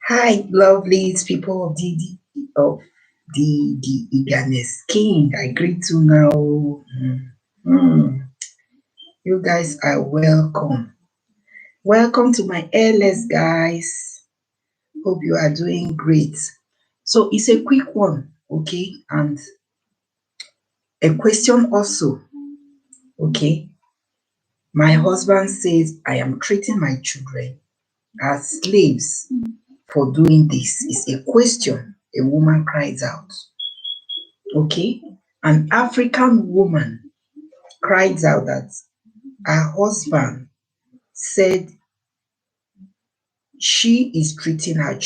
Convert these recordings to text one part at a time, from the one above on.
Hi, lovelies, people of the eagerness king. I greet you now. Mm. You guys are welcome. Welcome to my airless guys. Hope you are doing great. So it's a quick one, okay, and a question also, okay. My husband says I am treating my children as slaves for doing this. Is a question a woman cries out. Okay, an African woman cried out that her husband said she is treating their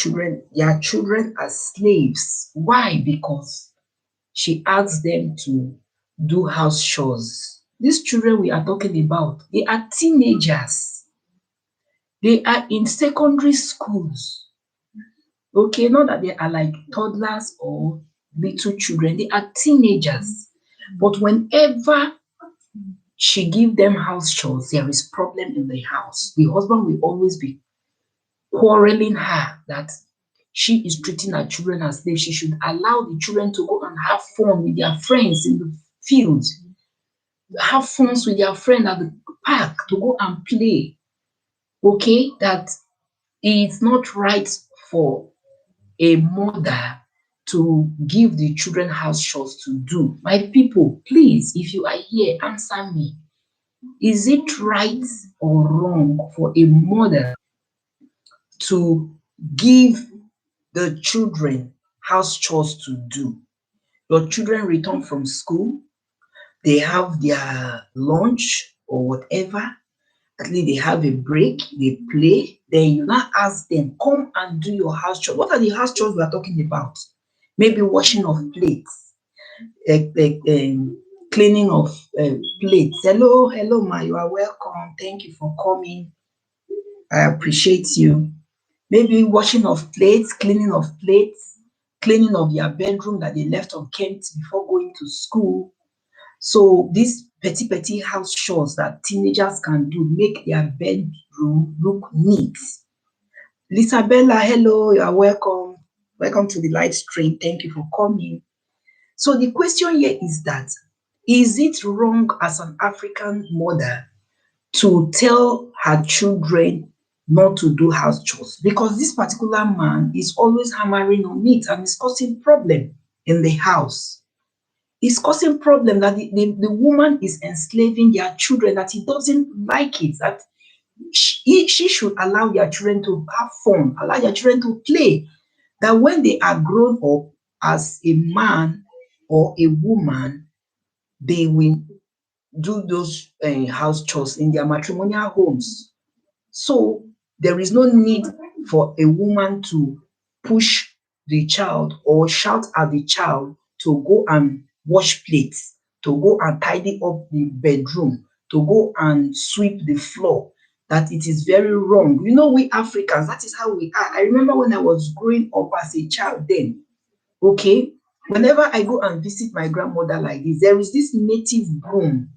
children as slaves. Why? Because she asks them to do house chores. These children we are talking about, they are teenagers. They are in secondary schools. Okay, not that they are like toddlers or little children. They are teenagers. But whenever she give them house chores, there is problem in the house. The husband will always be quarreling her that she is treating her children as slaves. She should allow the children to go and have fun with their friends in the fields, have fun with their friend at the park to go and play. Okay, that it's not right for a mother to give the children house chores to do. My people, please, if you are here, answer me. Is it right or wrong for a mother to give the children house chores to do? Your children return from school, they have their lunch or whatever, at least they have a break, they play, then you now ask them, come and do your house chores. What are the house chores we are talking about? Maybe washing of plates, cleaning of plates. Hello, hello, ma, you are welcome. Thank you for coming. I appreciate you. Maybe washing of plates, cleaning of your bedroom that they left unkempt before going to school. So these petty house chores that teenagers can do make their bedroom look neat. Lisabella, hello, you are welcome. Welcome to the live stream. Thank you for coming. So the question here is that, is it wrong as an African mother to tell her children not to do house chores? Because this particular man is always hammering on it and is causing problem in the house. It's causing problem that the woman is enslaving their children, that he doesn't like it, that she should allow their children to have fun, allow their children to play, that when they are grown up as a man or a woman, they will do those house chores in their matrimonial homes. So there is no need for a woman to push the child or shout at the child to go and wash plates, to go and tidy up the bedroom, to go and sweep the floor. That it is very wrong. You know, we Africans, that is how we are. I remember when I was growing up as a child then, okay, whenever I go and visit my grandmother like this, there is this native broom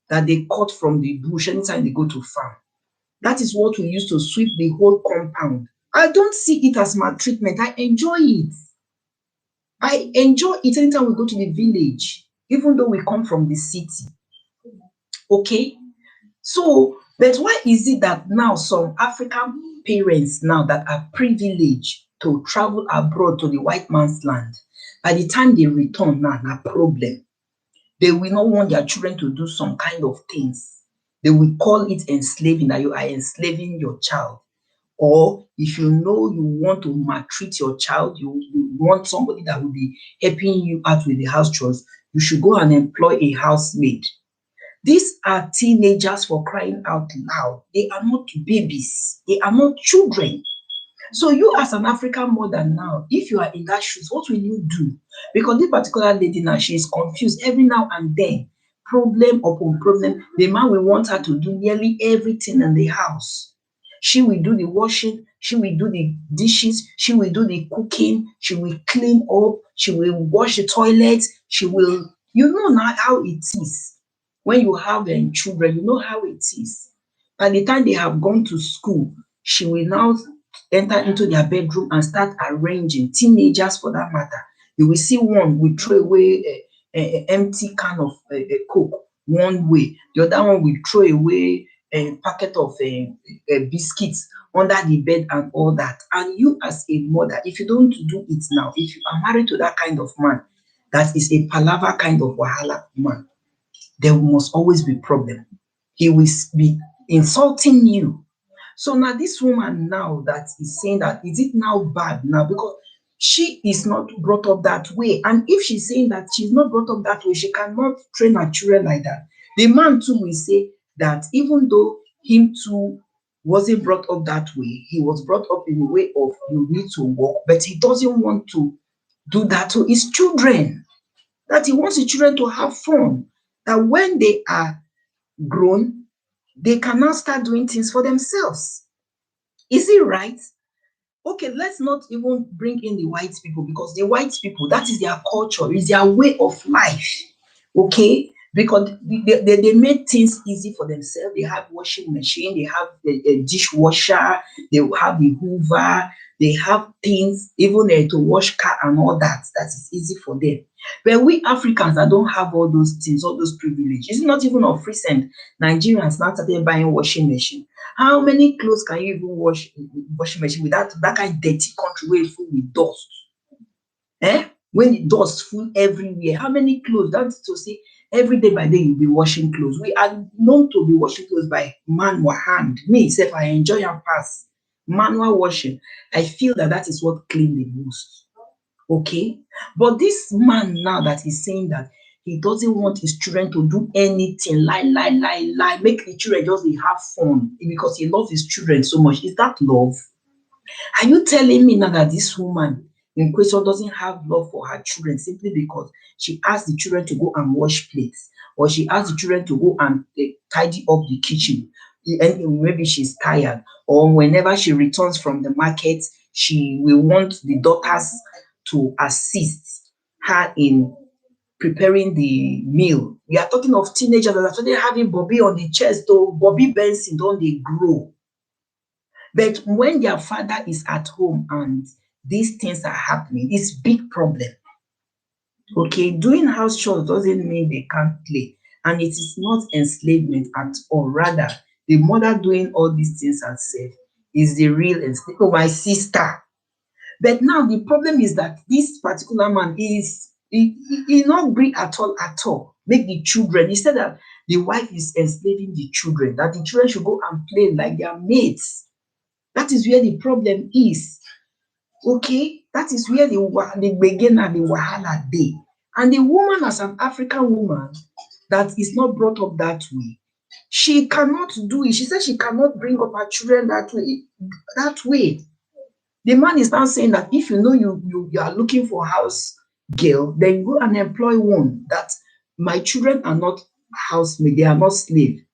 that they cut from the bush anytime they go to farm. That is what we use to sweep the whole compound. I don't see it as maltreatment. I enjoy it. I enjoy it anytime we go to the village, even though we come from the city. Okay? So, but why is it that now some African parents now that are privileged to travel abroad to the white man's land, by the time they return now, na problem. They will not want their children to do some kind of things. They will call it enslaving, that you are enslaving your child. Or if you know you want to maltreat your child, you want somebody that will be helping you out with the house chores, you should go and employ a housemaid. These are teenagers, for crying out loud. They are not babies. They are not children. So you as an African mother now, if you are in that shoes, what will you do? Because this particular lady now, she is confused every now and then. Problem upon problem. The man will want her to do nearly everything in the house. She will do the washing, she will do the dishes, she will do the cooking, she will clean up, she will wash the toilet, she will, you know now how it is. When you have children, you know how it is. By the time they have gone to school, she will now enter into their bedroom and start arranging, teenagers for that matter. You will see one will throw away a empty can of Coke one way, the other one will throw away a packet of biscuits under the bed and all that. And you as a mother, if you don't do it now, if you are married to that kind of man, that is a palaver kind of wahala man, there must always be problem. He will be insulting you. So now this woman now that is saying that, is it now bad now? Because she is not brought up that way. And if she's saying that she's not brought up that way, she cannot train her children like that. The man too will say that even though him too wasn't brought up that way, he was brought up in a way of you need to work, but he doesn't want to do that to his children. That he wants his children to have fun. That when they are grown, they can now start doing things for themselves. Is it right? Okay, let's not even bring in the white people, because the white people, that is their culture, is their way of life. Okay, because they made things easy for themselves. They have washing machine, they have the dishwasher, they have the hoover, they have things even to wash car and all that. That is easy for them. But we Africans that don't have all those things, all those privileges, it's not even of recent Nigerians now started buying washing machine. How many clothes can you even wash in washing machine without that kind of dirty country wey full with dust? When the dust full everywhere, how many clothes? That's to say every day by day you be washing clothes. We are known to be washing clothes by manual hand. Me sef, I enjoy am pass manual washing. I feel that that is what clean the most. Okay, but this man now that is saying that he doesn't want his children to do anything, lie, make the children just dey have fun because he loves his children so much. Is that love? Are you telling me now that this woman in question doesn't have love for her children simply because she asked the children to go and wash plates, or she asked the children to go and tidy up the kitchen? And maybe she's tired, or whenever she returns from the market, she will want the daughters to assist her in preparing the meal. We are talking of teenagers that are started having Bobby on the chest, though Bobby Benson don't they grow. But when their father is at home and these things are happening, it's big problem. Okay, doing house chores doesn't mean they can't play, and it is not enslavement at all. Rather, the mother doing all these things herself is the real enslavement. Oh, my sister. But now the problem is that this particular man is he not gree at all. Make the children, he said that the wife is enslaving the children, that the children should go and play like their mates. That is where the problem is. Okay, that is where the begin and the wahala dey. And the woman, as an African woman that is not brought up that way, she cannot do it. She said she cannot bring up her children that way. That way. The man is now saying that if you know you are looking for house girl, then go and employ one. That my children are not housemaid, they are not slave.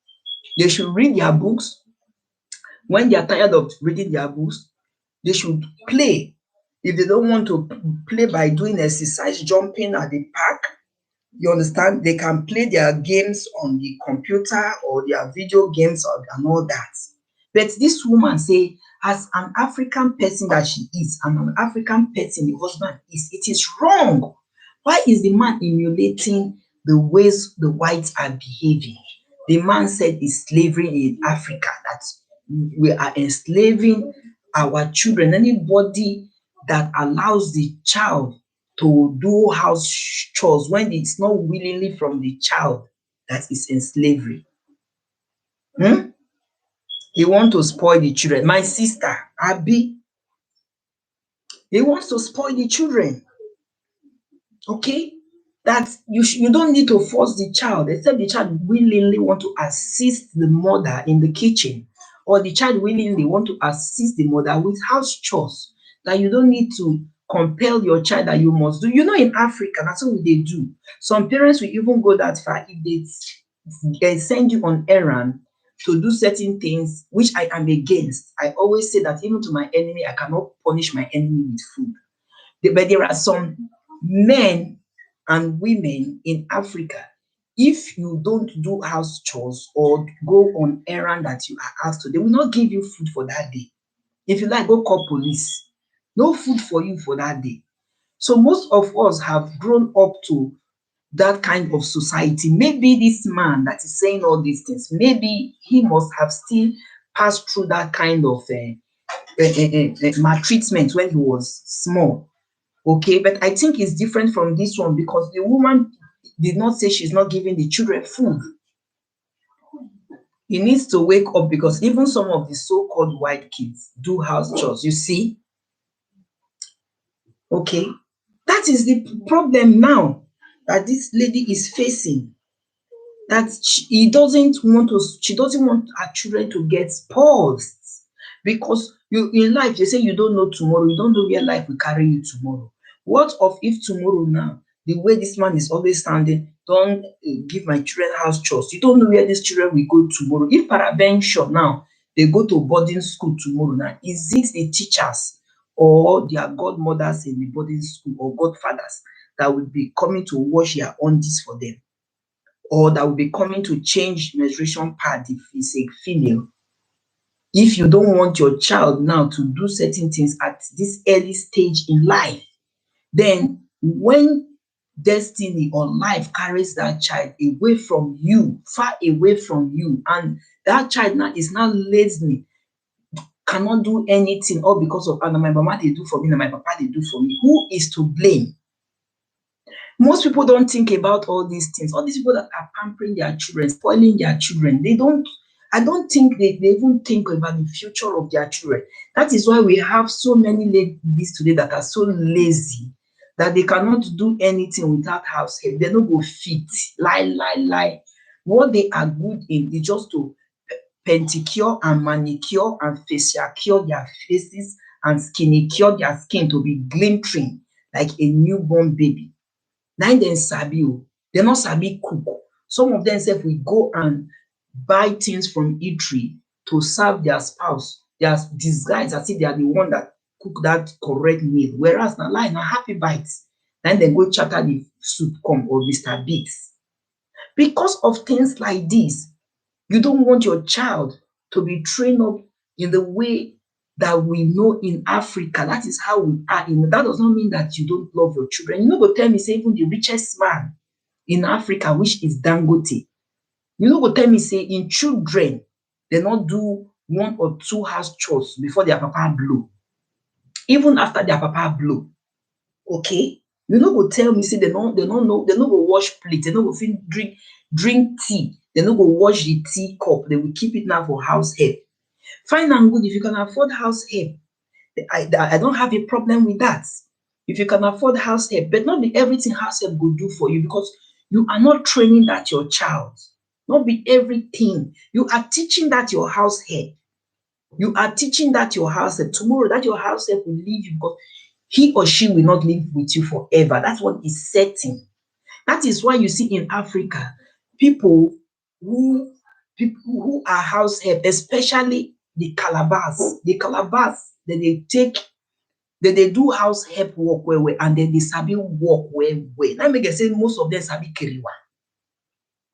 They should read their books. When they are tired of reading their books, they should play. If they don't want to play by doing exercise, jumping at the park, you understand, they can play their games on the computer or their video games and all that. But this woman say, as an African person that she is, and an African person the husband is, it is wrong. Why is the man emulating the ways the whites are behaving? The man said it's slavery in Africa, that we are enslaving our children. Anybody that allows the child to do house chores when it's not willingly from the child, that is in slavery. He want to spoil the children. My sister, Abi, he wants to spoil the children. Okay? That you don't need to force the child, except the child willingly want to assist the mother in the kitchen, or the child willingly want to assist the mother with house chores. That you don't need to compel your child that you must do. You know, in Africa, that's what they do. Some parents will even go that far if they send you on errand to do certain things, which I am against. I always say that even to my enemy, I cannot punish my enemy with food. But there are some men and women in Africa, if you don't do house chores or go on errand that you are asked to, they will not give you food for that day. If you like, go call police. No food for you for that day. So most of us have grown up to that kind of society. Maybe this man that is saying all these things, maybe he must have still passed through that kind of maltreatment when he was small. Okay, but I think it's different from this one because the woman did not say she's not giving the children food. He needs to wake up because even some of the so-called white kids do house chores. You see, okay, that is the problem now that this lady is facing. That she doesn't want her children to get spoiled because you in life they say you don't know tomorrow, you don't know where life will carry you tomorrow. What of if tomorrow now, the way this man is always standing, don't give my children house chores, you don't know where these children will go tomorrow. If peradventure now they go to boarding school tomorrow, now is it the teachers or their godmothers in the boarding school or godfathers that will be coming to wash their undies for them, or that will be coming to change menstruation pad if it's a female? If you don't want your child now to do certain things at this early stage in life, then when destiny or life carries that child away from you, far away from you, and that child now is now lazy, cannot do anything, all because of my mama they do for me, and my papa they do for me, who is to blame? Most people don't think about all these things. All these people that are pampering their children, spoiling their children, I don't think they even think about the future of their children. That is why we have so many ladies today that are so lazy that they cannot do anything without house help. They no go fit. Lie. What they are good in is just to penticure and manicure and facial cure their faces and skinny cure their skin to be glittering like a newborn baby. Na im dem sabi o. Dem no sabi cook. Some of dem sef will go and buy things from eatery to serve their spouse. They are disguised as if they are the one that cook that correct meal, whereas na lie, na happy bites na im dem go charter the soup come, or Mr. Biggs. Because of things like dis, you don't want your child to be trained up in the way that we know in Africa. That is how we are. That does not mean that you don't love your children. You no go tell me say even the richest man in Africa, which is Dangote, you no go tell me say im children dey no do one or two house chores before their papa blow. Even after their papa blow, okay? You no go tell me say dem no know, dem no go wash plate, dem no go fit drink tea, dem no go wash the tea cup, dem will keep it now for house help. Fine and good, if you can afford house help, I don't have a problem with that. If you can afford house help, but not be everything house help go do for you, because you are not training that your child. Not be everything. You are teaching that your house help. You are teaching that your house help. Tomorrow that your house help will leave you, because he or she will not live with you forever. That's what is certain. That is why you see in Africa, people who are house help, especially the Calabas, that they do house help work well, and then they sabi work well. That make dem say most of them sabi kiriwa.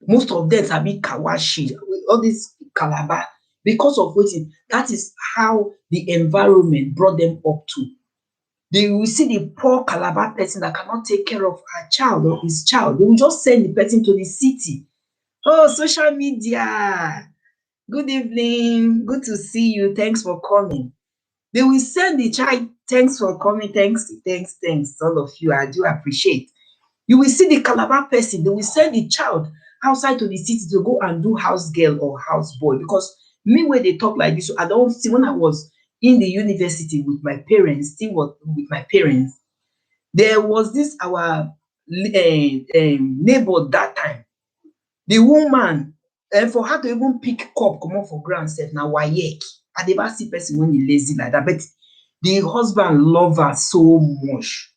Most of them sabi kawashi, all this Calabar, because of wetin? That is how the environment brought them up to. They will see the poor Calabar person that cannot take care of her child or his child. They will just send the person to the city. Oh, social media. Good evening. Good to see you. Thanks for coming. They will send the child, thanks for coming, thanks, all of you. I do appreciate. You will see the Calabar person, they will send the child outside to the city to go and do house girl or house boy. Because me, when they talk like this, I don't see. When I was in the university with my parents, there was this our neighbor that time. The woman, for her to even pick cup comot for ground sef na wayek. I never see person when he lazy like that, but the husband love her so much.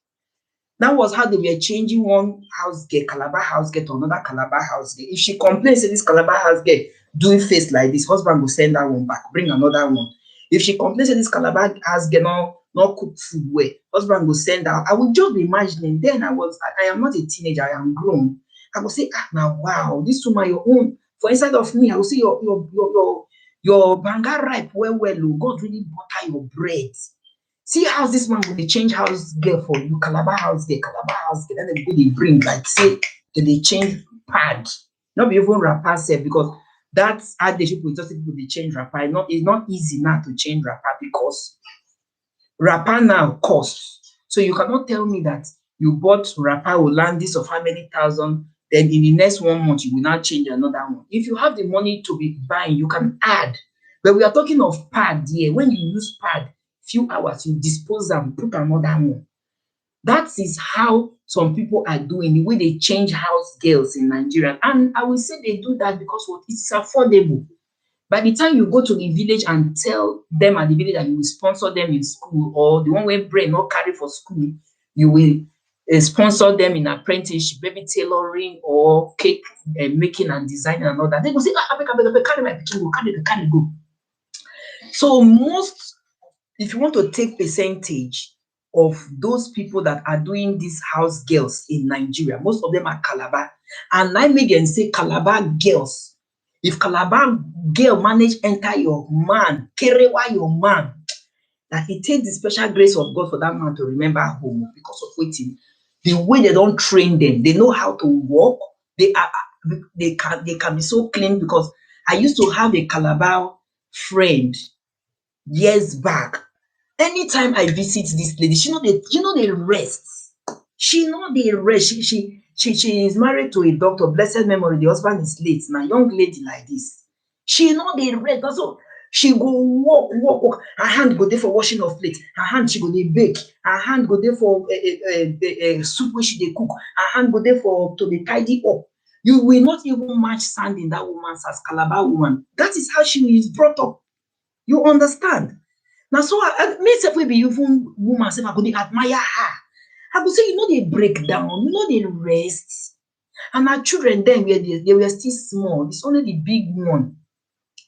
That was how they were changing one house girl, Calabar house girl, to another Calabar house girl. If she complains, say this Calabar house girl doing face like this, husband will send that one back, bring another one. If she complains, say this Calabar house girl not cook food well, husband will send her. I would just be imagining. Then I am not a teenager, I am grown. I will say, now wow, this woman your own. For inside of me, I will say your Your banga ripe well well oh, God really butter your bread. See how this man go dey change house girl for you, Calabar house girl, Calabar house girl, then dem go dey bring like say dem dey change pad, no be even wrapper sef, because dat adage pipu just say pipu dey change wrapper, e not easy now to change wrapper because wrapper now cost. So you cannot tell me that you bought wrapper Hollandis of how many thousand, then in the next 1 month you will now change another one. If you have the money to be buying, you can add. But we are talking of pad here. When you use pad, few hours, you dispose am, put another one. That is how some people are doing, the way they change house girls in Nigeria. And I will say they do that because what? It's affordable. By the time you go to the village and tell them at the village that you will sponsor them in school, or the one wey brain not carry for school, you will sponsor them in apprenticeship, maybe tailoring or cake making and designing and all that. They go say, abeg, carry my pikin go, carry go. So most, if you want to take percentage of those people that are doing these house girls in Nigeria, most of them are Calabar. And I make them say Calabar girls. If Calabar girl manage enter your man, kerewa your man, that it takes the special grace of God for that man to remember home because of waiting. The way they don't train them, they know how to walk. They can be so clean, because I used to have a Calabar friend years back. Anytime I visit this lady, she know dey rest. She know dey rest. She is married to a doctor, blessed memory. The husband is late. Na young lady like this. She know dey rest. That's all. She go walk. Her hand go there for washing of plate. Her hand she go dey bake. Her hand go there for soup wey she dey cook. Her hand go there for to dey tidy up. You will not even match sand in that woman's house, Calabar woman. That is how she is brought up. You understand? Now, so me sef wey be even woman sef, I go dey admire her. I go say, you know dey break down, you know dey rest. And her children then they were still small. It's only the big one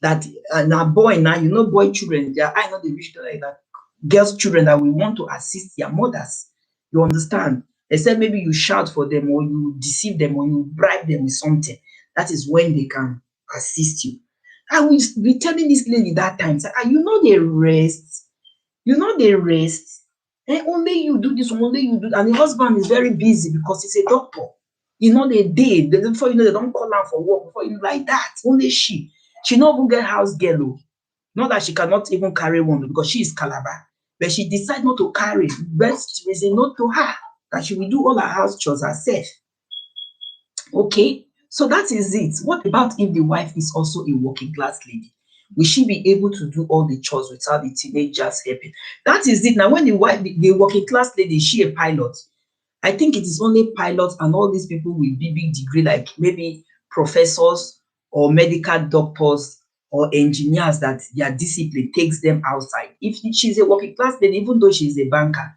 that na boy now, you know, boy children, their eye no dey reach like that. Girls' children that we want to assist their mothers. You understand? Except maybe you shout for them, or you deceive them, or you bribe them with something. That is when they can assist you. I will be telling this lady that time, say, you know dey rest. You know dey rest. Only you do this one, only you do that. And the husband is very busy because he's a doctor. You know they did. Before you know, they don't call her for work. Before you like that. Only she. She not even get house girl. Not that she cannot even carry one because she is Calabar. But she decide not to carry. Best reason not to her. That she will do all her house chores herself. Okay? So that is it. What about if the wife is also a working class lady? Will she be able to do all the chores without the teenagers helping? That is it. Now, when the wife, the working class lady, is she a pilot? I think it is only pilots and all these people with big degree, like maybe professors or medical doctors or engineers, that their discipline takes them outside. If she's a working class lady, even though she's a banker,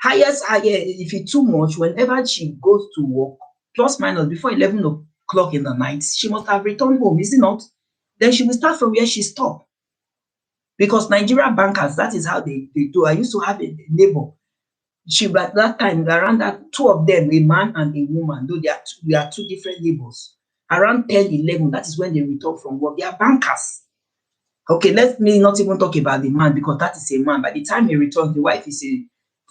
highest, if it's too much, whenever she goes to work, plus minus before 11 o'clock in the night, she must have returned home, is it not? Then she will start from where she stopped. Because Nigerian bankers, that is how they do. I used to have a neighbor. She, at that time, around that, two of them, a man and a woman, though we are two different neighbors. Around 10, 11, that is when they return from work. They are bankers. Okay, let me not even talk about the man, because that is a man. By the time he returns, the wife is a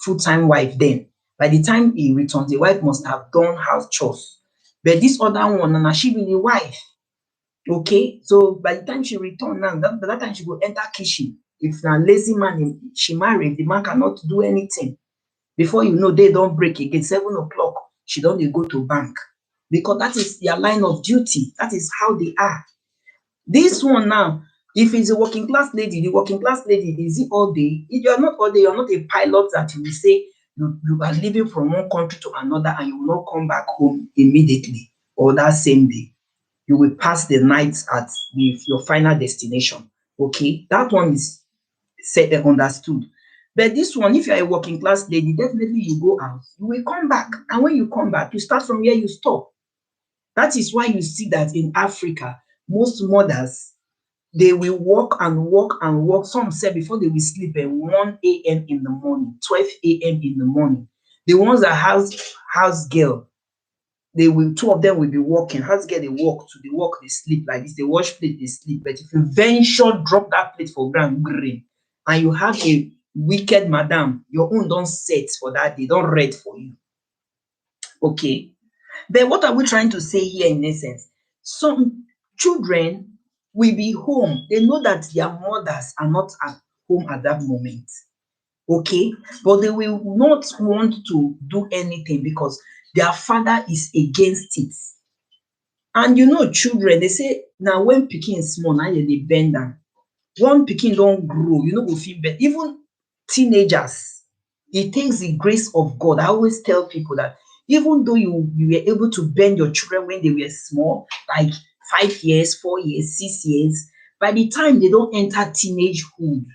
full-time wife then. By the time he returns, the wife must have done house chores. But this other one, and she be the wife. Okay, so by the time she return now, that time she go enter kitchen. If na lazy man she married, the man cannot do anything. Before you know, they don't break again. 7 o'clock, she don't dey go to bank, because that is their line of duty. That is how they are. This one now, if it's a working class lady, the working class lady, is it all day? If you are not all day, you're not a pilot that you will say you are leaving from one country to another and you will not come back home immediately or that same day. You will pass the night at your final destination. Okay, that one is understood. But this one, if you're a working class lady, definitely you go out, you will come back. And when you come back, you start from where you stop. That is why you see that in Africa, most mothers, they will work and work and work. Some say before they will sleep at 1 a.m. in the morning, 12 a.m. in the morning. The ones that house girl, they will, two of them will be walking. How to get they walk to the walk, they sleep like this, they wash plate, they sleep. But if you venture drop that plate for ground green, and you have a wicked madam, your own don't set for that, they don't read for you. Okay. But what are we trying to say here in essence? Some children will be home. They know that their mothers are not at home at that moment. Okay. But they will not want to do anything because their father is against it. And you know, children, they say now when pikin small, now they bend down. One pikin don't grow, you know, go feel better. Even teenagers, it takes the grace of God. I always tell people that even though you were able to bend your children when they were small, like 5 years, 4 years, 6 years, by the time they don't enter teenagehood,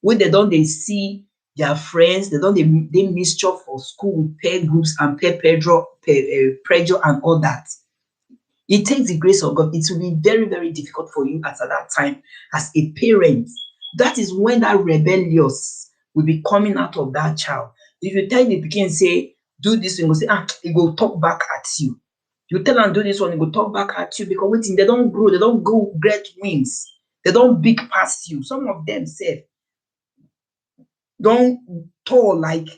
when they see their friends, they mischief for school, peer groups and pressure and all that. It takes the grace of God. It will be very, very difficult for you as at that time as a parent. That is when that rebellious will be coming out of that child. If you tell the pikin say, do this, you go say, he go talk back at you. You tell am do this one, he go talk back at you because wetin, they don't grow, they don't go great wings, they don't big past you. Some of them sef don tall like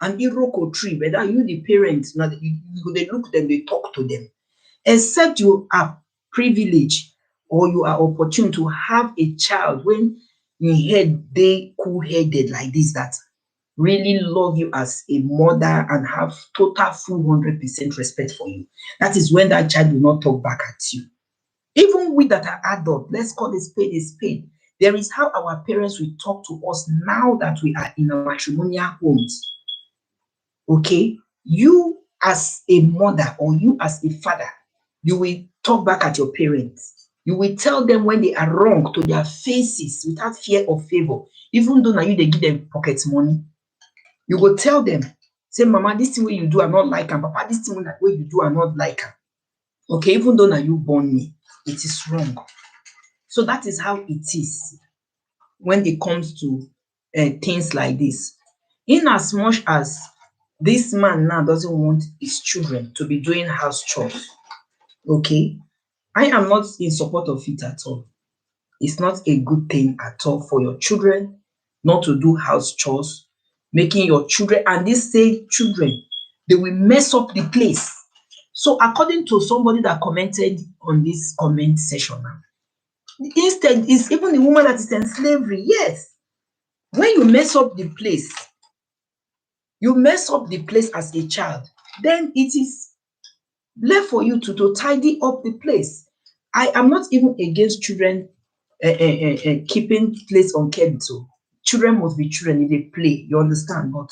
an iroko tree, but that you the parents, na you go dey look them, dey talk to them. Except you are privileged or you are opportune to have a child when im head dey cool-headed like this, that really love you as a mother and have total full 100% respect for you. That is when that child will not talk back at you. Even we that are adult, let's call a spade a spade. There is how our parents will talk to us now that we are in our matrimonial homes. Okay? You as a mother or you as a father, you will talk back at your parents. You will tell them when they are wrong to their faces without fear or favor. Even though now you they give them pocket money, you go tell them, say, Mama, this thing wey you do, I not like am. Papa, this thing wey you do, I not like am. Okay, even though now you born me, it is wrong. So that is how it is when it comes to things like this. In as much as this man now doesn't want his children to be doing house chores, okay, I am not in support of it at all. It's not a good thing at all for your children not to do house chores, making your children, and these same children, they will mess up the place. So according to somebody that commented on this comment section now, instead, it's even the woman that is in slavery. Yes. When you mess up the place, you mess up the place as a child, then it is left for you to tidy up the place. I am not even against children keeping place unkept. So children must be children if they play, you understand? But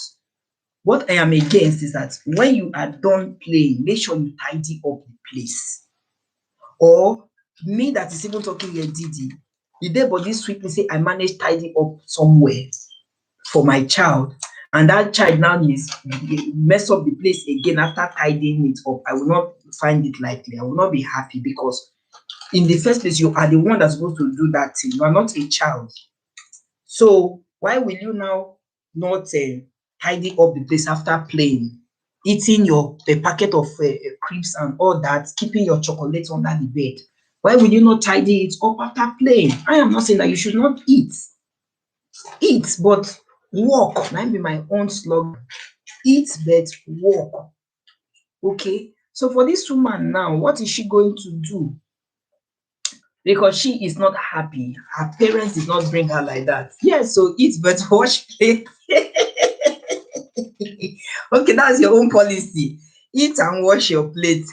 what I am against is that when you are done playing, make sure you tidy up the place. Or me that is even talking here, Didi, the day body sweep me say I managed tidy up somewhere for my child, and that child now is mess up the place again after tidying it up, I will not find it likely. I will not be happy because in the first place, you are the one that's supposed to do that thing. You are not a child. So why will you now not tidy up the place after playing, eating your packet of crisps and all that, keeping your chocolate under the bed? Why will you not tidy it up after playing? I am not saying that you should not eat. Eat, but walk. Might be my own slogan. Eat, but walk. Okay. So for this woman now, what is she going to do? Because she is not happy. Her parents did not bring her like that. Yes, so eat but wash plate. Okay, that's your own policy. Eat and wash your plate.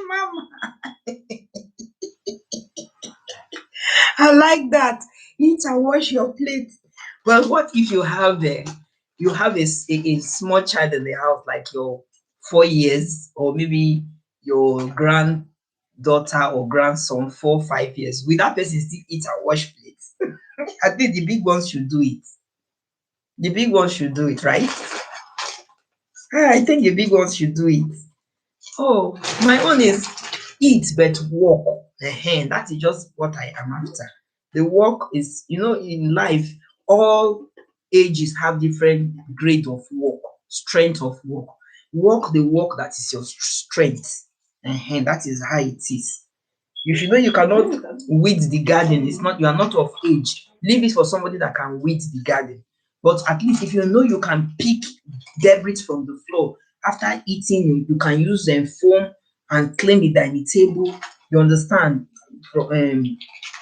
Mama, I like that. Eat and wash your plate. Well, what if you have a small child in the house, like your 4 years, or maybe your granddaughter or grandson, 4, 5 years? Will that person still eat and wash plates? I think the big ones should do it. The big ones should do it, right? I think the big ones should do it. Oh, my own is eat but walk. That is just what I am after. The walk is, in life, all ages have different grade of work, strength of work. Work the work that is your strength. That is how it is. If you know you cannot weed the garden, it's not, you are not of age, leave it for somebody that can weed the garden. But at least if you know you can pick debris from the floor after eating, you can use them foam and clean the dining table. You understand?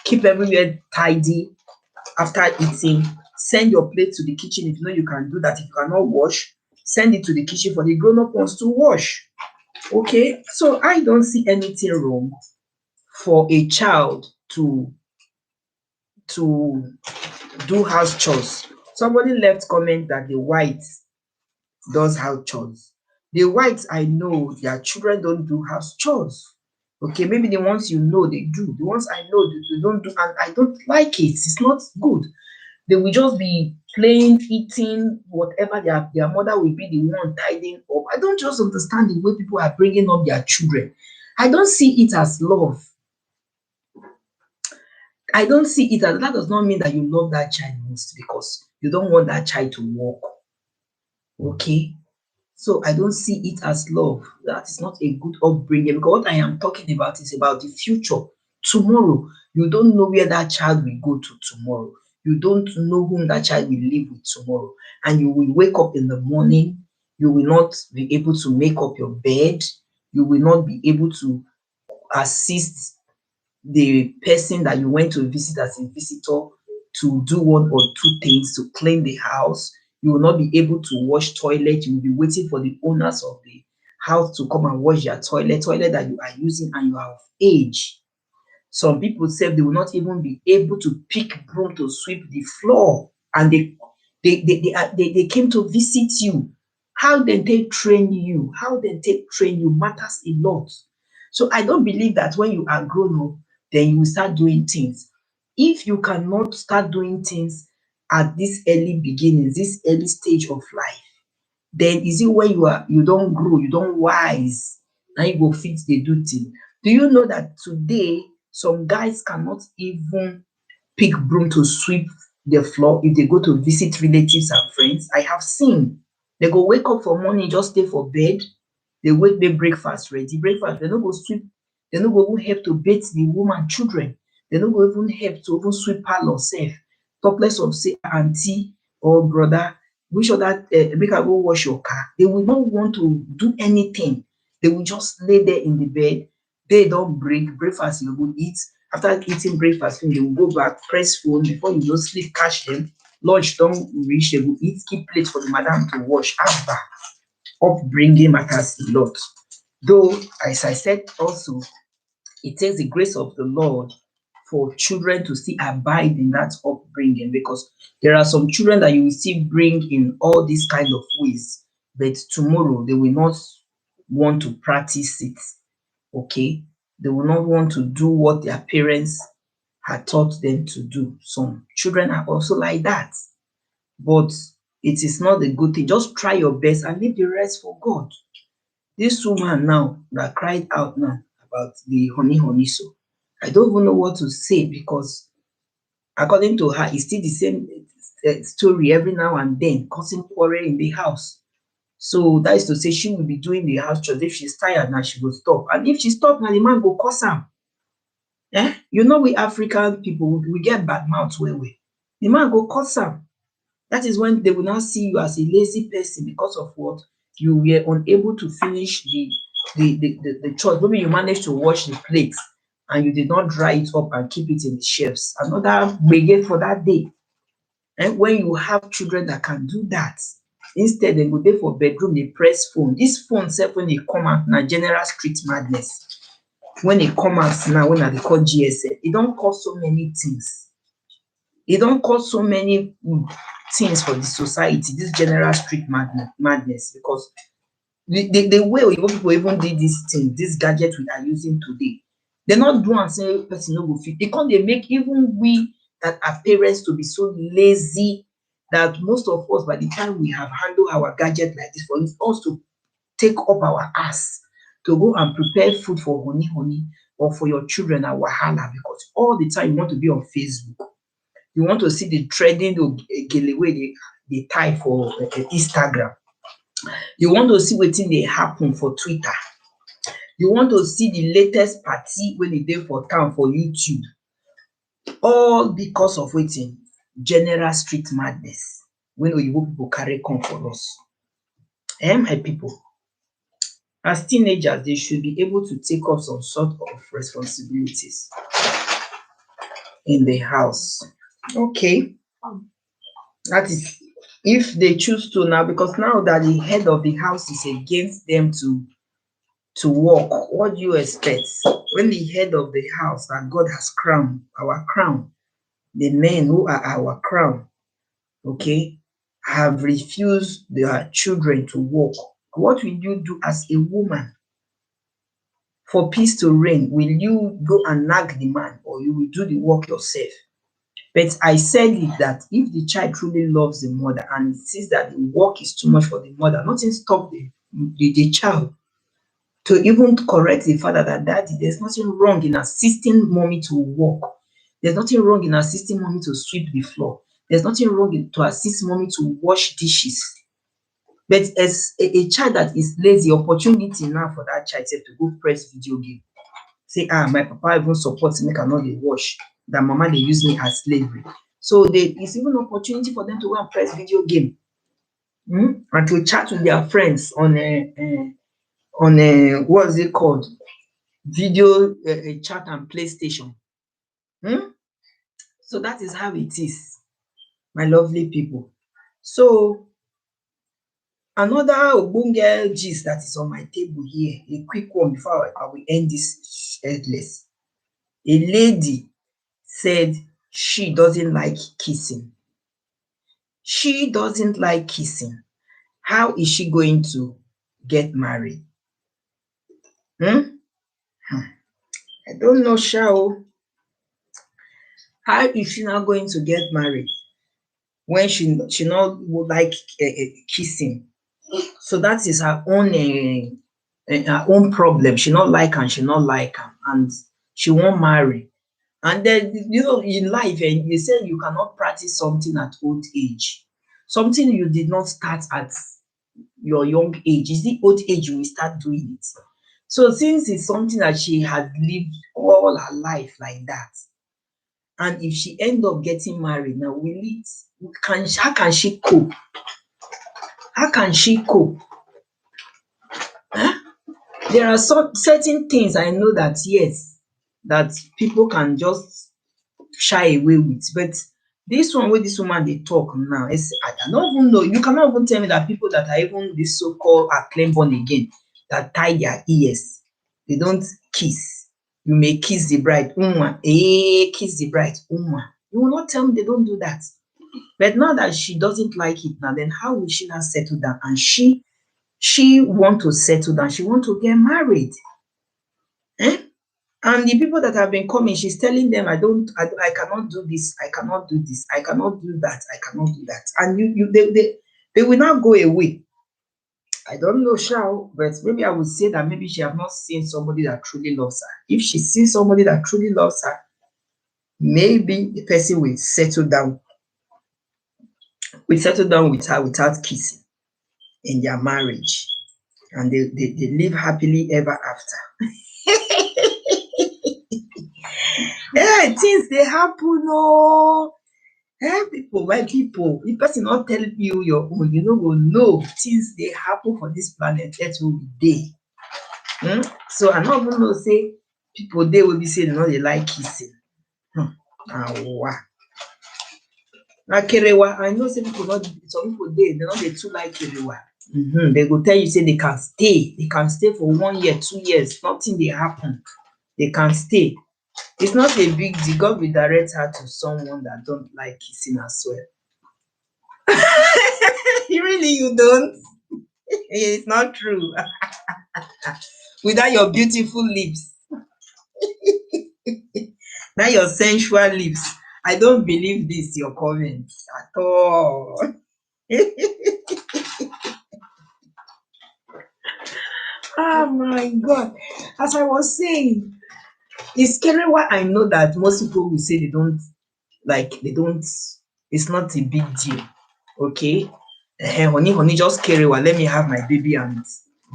Keep everywhere tidy after eating. Send your plate to the kitchen if you know you can do that. If you cannot wash, send it to the kitchen for the grown-up ones to wash. Okay, so I don't see anything wrong for a child to do house chores. Somebody left comment that the whites does house chores. The whites, I know their children don't do house chores. Okay, maybe the ones you know they do. The ones I know they don't do, and I don't like it. It's not good. They will just be playing, eating, whatever their mother will be the one tidying up. I don't just understand the way people are bringing up their children. I don't see it as love. I don't see it as, that does not mean that you love that child most because you don't want that child to walk. Okay? So I don't see it as love. That is not a good upbringing because what I am talking about is about the future. Tomorrow, you don't know where that child will go to tomorrow. You don't know whom that child will live with tomorrow. And you will wake up in the morning, you will not be able to make up your bed, you will not be able to assist the person that you went to visit as a visitor to do one or two things, to clean the house. You will not be able to wash toilet. You will be waiting for the owners of the house to come and wash their toilet that you are using and you are of age. Some people say they will not even be able to pick broom to sweep the floor, and they came to visit you. How did they train you? How did they train you matters a lot. So I don't believe that when you are grown up, then you will start doing things. If you cannot start doing things at this early beginnings, this early stage of life, then is it when you don't grow, you don't wise, and you go fit dey do thing. Do you know that today some guys cannot even pick broom to sweep the floor if they go to visit relatives and friends? I have seen. They go wake up for morning, just stay for bed, dey wait make breakfast ready. Breakfast, dem no go sweep, dem no go even help to bath the woman children, dem no go even help to even sweep parlour sef, talk less of say aunty or brother which other make I go wash your car. They will not want to do anything. They will just lay there in the bed. Day don break, breakfast you go eat. After eating breakfast finish, they will go back, press phone. Before you know, sleep catch them. Lunch don reach, they go eat, keep plate for the madam to wash. Haba, upbringing matters a lot. Though, as I said also, it takes the grace of the Lord for children to still abide in that upbringing, because there are some children that you will still bring in all these kind of ways, but tomorrow they will not want to practice it. Okay, they will not want to do what their parents had taught them to do. Some children are also like that, but it is not a good thing. Just try your best and leave the rest for God. This woman now that cried out now about the honey so, I don't even know what to say, because according to her, it's still the same story every now and then, causing quarrel in the house. So that is to say she will be doing the house chores. If she's tired now, she will stop. And if she stop now, the man go curse am. You know we African people, we get bad mouth well well. The man go curse am. That is when they will now see you as a lazy person because of what? You were unable to finish the chores. Maybe you managed to wash the plates and you did not dry it up and keep it in the shelves. Another gbege for that day. And when you have children that can do that, instead they go dey for bedroom, dey press phone. This phone sef when e come out na general street madness. When e come out now, when I dey call GSM, e don cause so many things. E don cause so many things for the society, this general street madness, because the way oyibo people even did this thing, this gadget we are using today, they not do am say person no go fit. E come dey make even we that are parents to be so lazy that most of us, by the time we have handled our gadget like this, for us to take up our ass to go and prepare food for honey or for your children na wahala, because all the time you want to be on Facebook. You want to see the trending gele wey dey tie for Instagram. You want to see wetin dey happen for Twitter. You want to see the latest party wey dey dey for town for YouTube. All because of wetin? General street madness wey oyibo pipu carry come for us. My pipu, as teenagers they should be able to take up some sort of responsibilities in the house. Okay, that is if they choose to now, because now that the head of the house is against them to work, what do you expect? When the head of the house that God has crowned, our crown, the men who are our crown, okay, have refused their children to work, what will you do as a woman for peace to reign? Will you go and nag the man, or you will do the work yourself? But I said it that if the child truly loves the mother and sees that the work is too much for the mother, nothing stop the child to even correct the father that daddy, there's nothing wrong in assisting mommy to work. There's nothing wrong in assisting mommy to sweep the floor. There's nothing wrong in to assist mommy to wash dishes. But as a child that is lazy, opportunity now for that child to go press video game. Say, my papa even supports me, cannot dey wash. That mama they use me as slavery. So it's even an opportunity for them to go and press video game. And to chat with their friends on what's it called? Video chat and PlayStation. So that is how it is, my lovely people. So another ogbonge gist that is on my table here, a quick one before I will end this headless. A lady said she doesn't like kissing. She doesn't like kissing. How is she going to get married? I don't know, Shao. How is she now going to get married when she not would like kissing? So that is her own problem. She not like and she not like him, and she won't marry. And then in life, and you say you cannot practice something at old age. Something you did not start at your young age. It's the old age you will start doing it. So since it's something that she had lived all her life like that, and if she end up getting married now, how can she cope? How can she cope? There are certain things I know that yes, that people can just shy away with, but this one wey this woman dey talk now, I don't even know. You cannot even tell me that people that are even this so-called acclaimed born again that tie their ears, they don't kiss. You may kiss the bride, kiss the bride, You will not tell me they don't do that. But now that she doesn't like it now, then how will she now settle down? And she want to settle down. She want to get married. And the people that have been coming, she's telling them, I cannot do this, I cannot do this, I cannot do that, I cannot do that. And they will not go away. I don't know, Shao, but maybe I would say that maybe she have not seen somebody that truly loves her. If she sees somebody that truly loves her, maybe the person will settle down with her without kissing in their marriage. And they live happily ever after. Things they happen, oh. People, why people? If person not tell you your own, you no go know things they happen for this planet. That will be day. So I not even know say people they will be saying no, they like kissing. Now kerewa, I know some people they not they too like kerewa. They go tell you say they can stay for 1 year, 2 years, nothing they happen. They can stay. It's not a big deal. God will direct her to someone that don't like kissing as well. Really, you don't? It's not true. Without your beautiful lips, not your sensual lips. I don't believe this, your comments at all. Oh my God. As I was saying, it's scary why I know that most people will say they don't, it's not a big deal. Okay? honey, just carry one. Let me have my baby and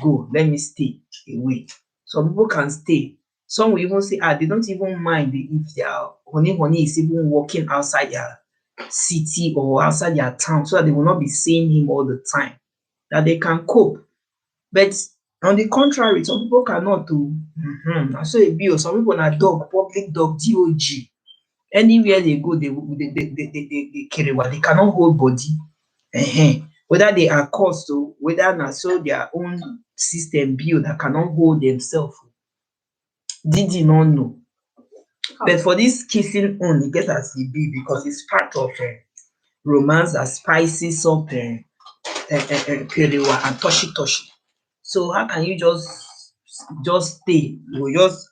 go. Let me stay away. Some people can stay. Some will even say, they don't even mind if their honey is even walking outside their city or outside their town, so that they will not be seeing him all the time. That they can cope. But on the contrary, some people cannot do. Na so e be. Some people na dog, public dog, dog. Anywhere they go, they kerewa. They cannot hold body. Whether they are caused to, whether na so their own system build that cannot hold themselves. Didi no know. But for this kissing own, e get as e be, because it's part of romance, that spicy soft kerewa and touchy. So how can you just stay? You go just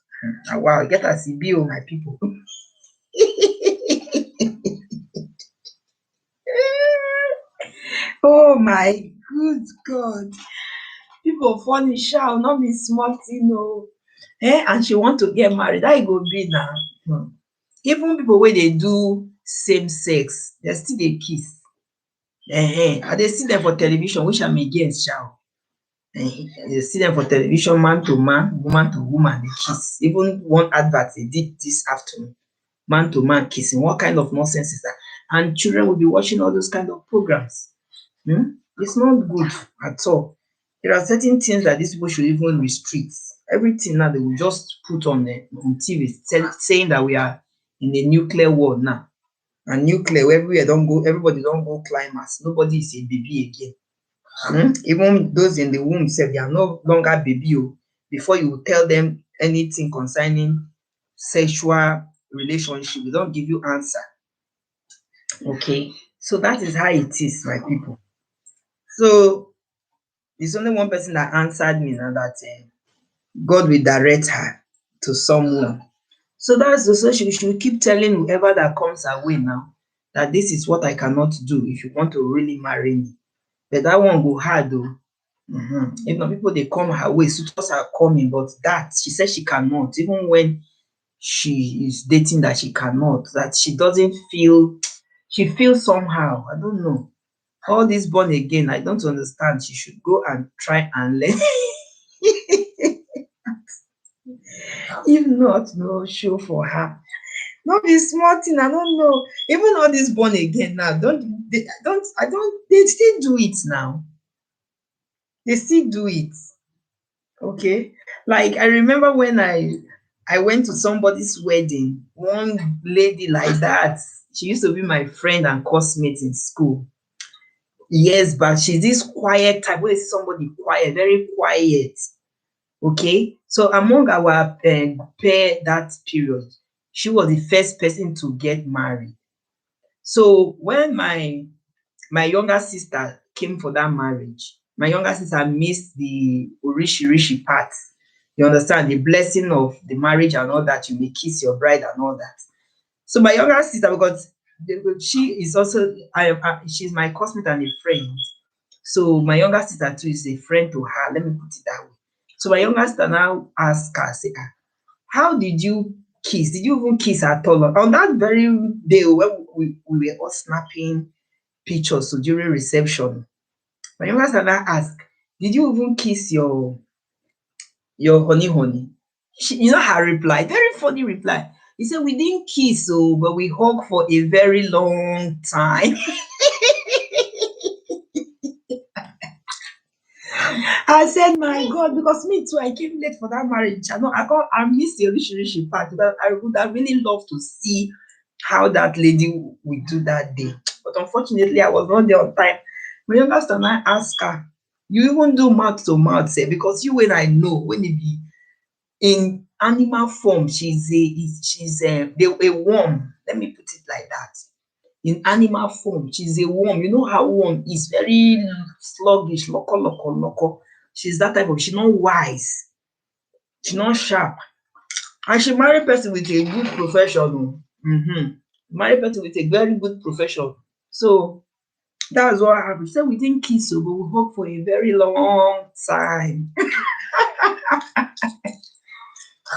wow, e get as e be, my people. Oh my good God. People funny sha, no be small thing o. And she want to get married. How e go be na? Even people wey dey do same sex, dem still dey kiss. I dey see dem for television, which I'm against sha. I dey see dem for television, man to man, woman to woman dey kiss. Even one advert they did this afternoon, man to man kissing. What kind of nonsense is that? And children will be watching all those kind of programs. It's not good at all. There are certain things that these people should even restrict. Everything now they will just put on TV, saying that we are in a nuclear war now. And nuclear, everywhere don't go, everybody don't go climax. Nobody is a baby again. Even those in the womb say they are no longer baby. Before you tell them anything concerning sexual relationship, they don't give you answer. Okay, so that is how it is, my people. So there's only one person that answered me now, that God will direct her to someone. So that's the, so she should keep telling whoever that comes her way now that this is what I cannot do if you want to really marry me. But that one go hard though. If not, people they come her way, suitors are coming, but that she said she cannot, even when she is dating, that she cannot, that she doesn't feel, she feels somehow. I don't know. All this born again, I don't understand. She should go and try and learn. If not, no show for her. Not be small thing, I don't know. Even all this born again now, they still do it now. They still do it. Okay. Like I remember when I went to somebody's wedding, one lady like that, she used to be my friend and classmate in school. Yes, but she's this quiet type. When you see somebody quiet, very quiet. Okay. So among our pair that period, she was the first person to get married. So when my younger sister came for that marriage, my younger sister missed the rishi part. You understand, the blessing of the marriage and all that. You may kiss your bride and all that. So my younger sister, because she is also she's my classmate and a friend. So my younger sister too is a friend to her. Let me put it that way. So my younger sister now asked her, say, how did you kiss? Did you even kiss at all? On that very day when we were all snapping pictures, so during reception, my younger sister now asked, did you even kiss your honey? You know her reply, very funny reply. He said, we didn't kiss, but we hugged for a very long time. I said, my God, because me too, I came late for that marriage. I missed the rishi part, but I would have really loved to see how that lady would do that day. But unfortunately, I was not there on time. My younger sister and I asked her, you even do mouth to mouth, say, because you, when I know, when it be in animal form, she's a worm. Let me put it like that. In animal form, she's a worm. You know how worm is, very sluggish, loco. She's that type of, she's not wise, she's not sharp. And she married person with a good profession. Married person with a very good profession. So that's what happened. She said we didn't kiss, but we hugged for a very long time.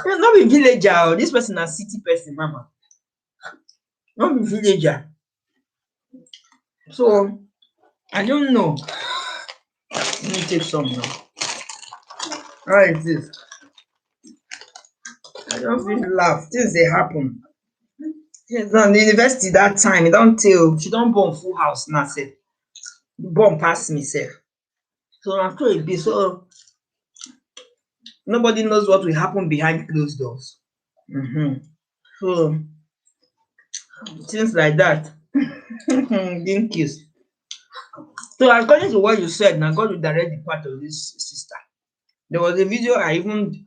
Not be villager. This person a city person, mama. Not be villager. So I don't know. Let me take some now. How is this? I don't feel laugh. Things they happen. She's on the university that time. It don't tell. She don't born full house now. Said born past me, sef. So I'm sure it be so. Nobody knows what will happen behind closed doors. So things like that. Didn't kiss. So according to what you said, now God will direct the path of this sister. There was a video I even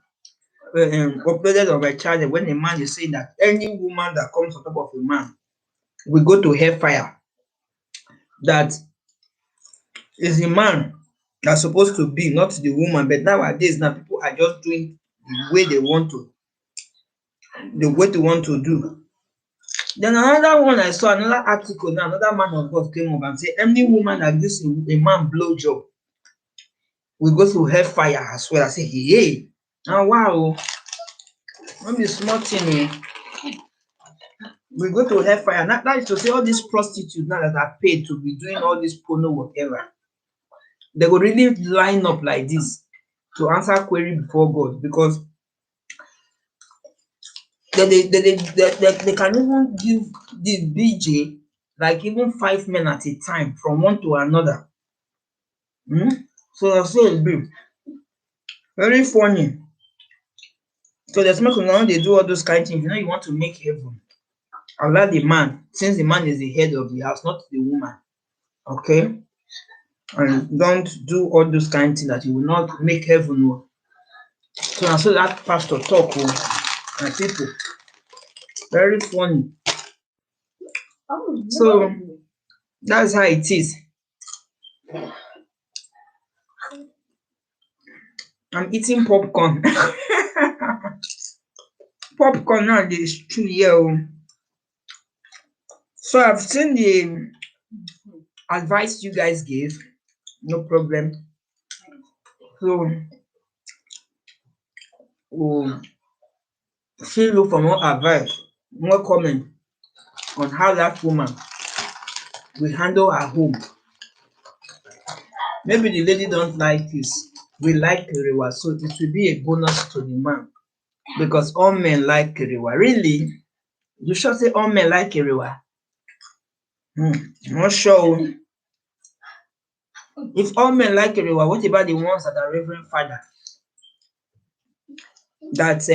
uploaded on my channel when a man is saying that any woman that comes on top of a man will go to hellfire. That is the man that's supposed to be, not the woman. But nowadays, now people are just doing the way they want to, do. Then another one I saw, another article now, another man of God came up and said, any woman that gives a man blow job will go through hellfire as well. I say, hey, now wow, not be small thing. We go to hellfire. That is to say, all these prostitutes now that are paid to be doing all this porno, whatever, they will really line up like this to answer query before God, because they can even give the BJ like even 5 men at a time from one to another. So that's so it be very funny. So there's make now they do all those kind of things. You want to make heaven. Allow the man, since the man is the head of the house, not the woman. Okay? And don't do all those kind of things that you will not make heaven. So that pastor talk, my people. Very funny. So that's how it is. I'm eating popcorn. Popcorn now is 2 years. So I've seen the advice you guys gave. No problem. So we'll still look for more advice, more comment on how that woman will handle her home. Maybe the lady don't like this. We like Kerewa, so it will be a bonus to the man, because all men like Kerewa. Really? You should say all men like Kerewa. I'm not sure. If all men like Kerewa, what about the ones that are Reverend Father? That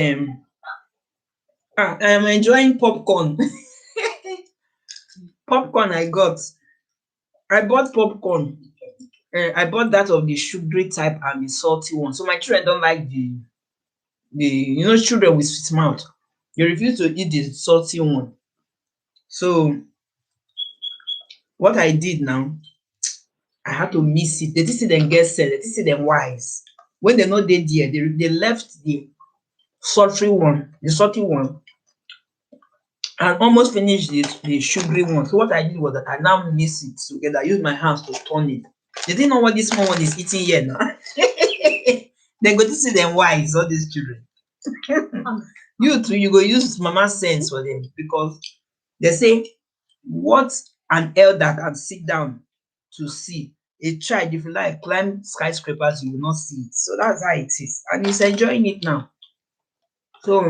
I'm enjoying popcorn. Popcorn I bought popcorn. I bought that of the sugary type and the salty one. So my children don't like the children with sweet mouth. They refuse to eat the salty one. So what I did now, I had to miss it. They didn't see them get set. They didn't see them wise. When they know they there, they left the salty one, and almost finished the sugary one. So what I did was that I now mix it together. I used my hands to turn it. They didn't know what this small one is eating here now. They go to see them wise, all these children. You too, you go use mama sense for them, because they say what an elder can sit down to see. A child, if you like climb skyscrapers, you will not see it. So that's how it is, and he's enjoying it now. So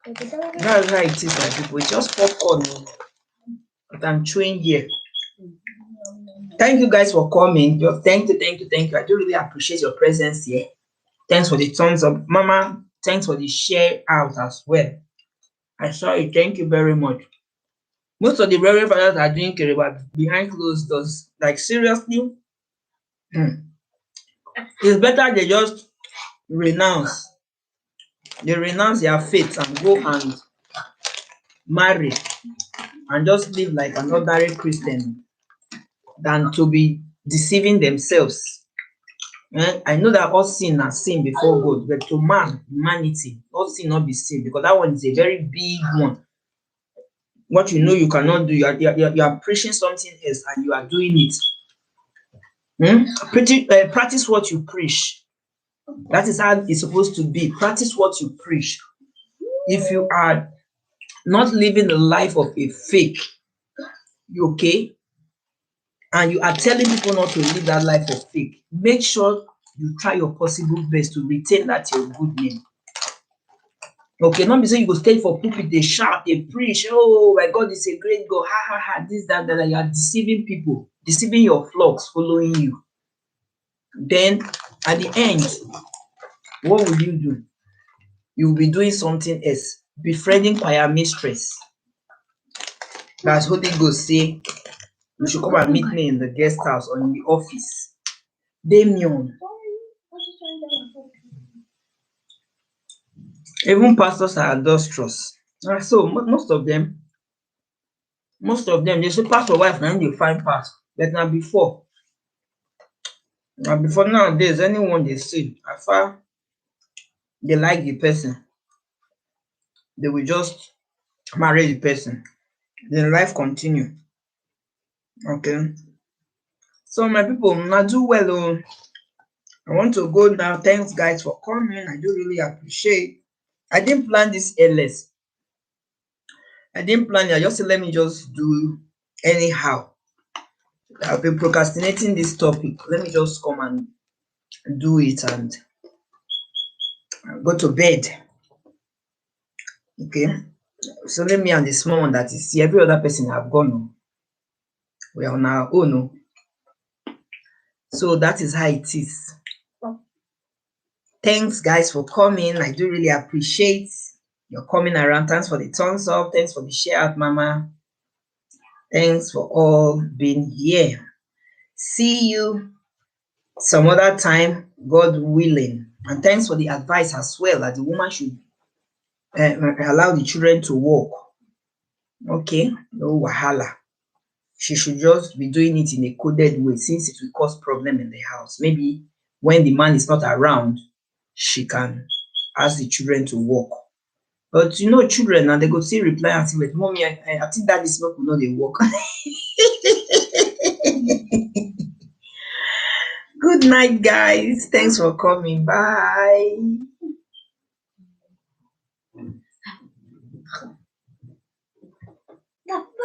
that's how it is, my people. It's just popcorn that I'm chewing here. Thank you guys for coming. Thank you. I do really appreciate your presence here. Thanks for the thumbs up, Mama. Thanks for the share out as well. I saw it. Thank you very much. Most of the Reverend Fathers are doing Kerewa behind closed doors. Like seriously, it's better they just renounce. They renounce their faith and go and marry and just live like an ordinary Christian than to be deceiving themselves. I know that all sin are sin before God, but to humanity, all sin not be sin, because that one is a very big one. What you know you cannot do, you are preaching something else and you are doing it. Practice what you preach. That is how it's supposed to be. Practice what you preach. If you are not living the life of a fake, you okay? and you are telling people not to live that life of fake, make sure you try your possible best to retain that your good name. Okay, not be say you go stay for pulpit, dey shout, dey preach, oh my God is a great God, ha ha ha, this, that, you are deceiving people, deceiving your flocks following you. Then at the end, what will you do? You will be doing something else, befriending choir mistress. That's Holy Ghost say, you should come and meet me in the guest house or in the office. Damien. Even pastors are adulterous. So most of them, they say pastor wife na they find pass. But now before nowadays, anyone they see, as far they like the person, they will just marry the person. Then life continue. Okay. So my people, now do well. Oh. I want to go now. Thanks guys for coming. I do really appreciate. I didn't plan this LS. I didn't plan it. I just said let me just do anyhow. I've been procrastinating this topic. Let me just come and do it and go to bed. Okay. So let me and the small one that is here. Every other person have gone. We are on our own. So that is how it is. Thanks guys for coming. I do really appreciate your coming around. Thanks for the thumbs up. Thanks for the share out, Mama. Thanks for all being here. See you some other time, God willing. And thanks for the advice as well that the woman should allow the children to walk. Okay, no wahala. She should just be doing it in a coded way since it will cause problem in the house. Maybe when the man is not around, she can ask the children to walk. But you know, children, and they go see reply and say, wait, mommy, I think that this milk will not they walk. Good night, guys. Thanks for coming. Bye.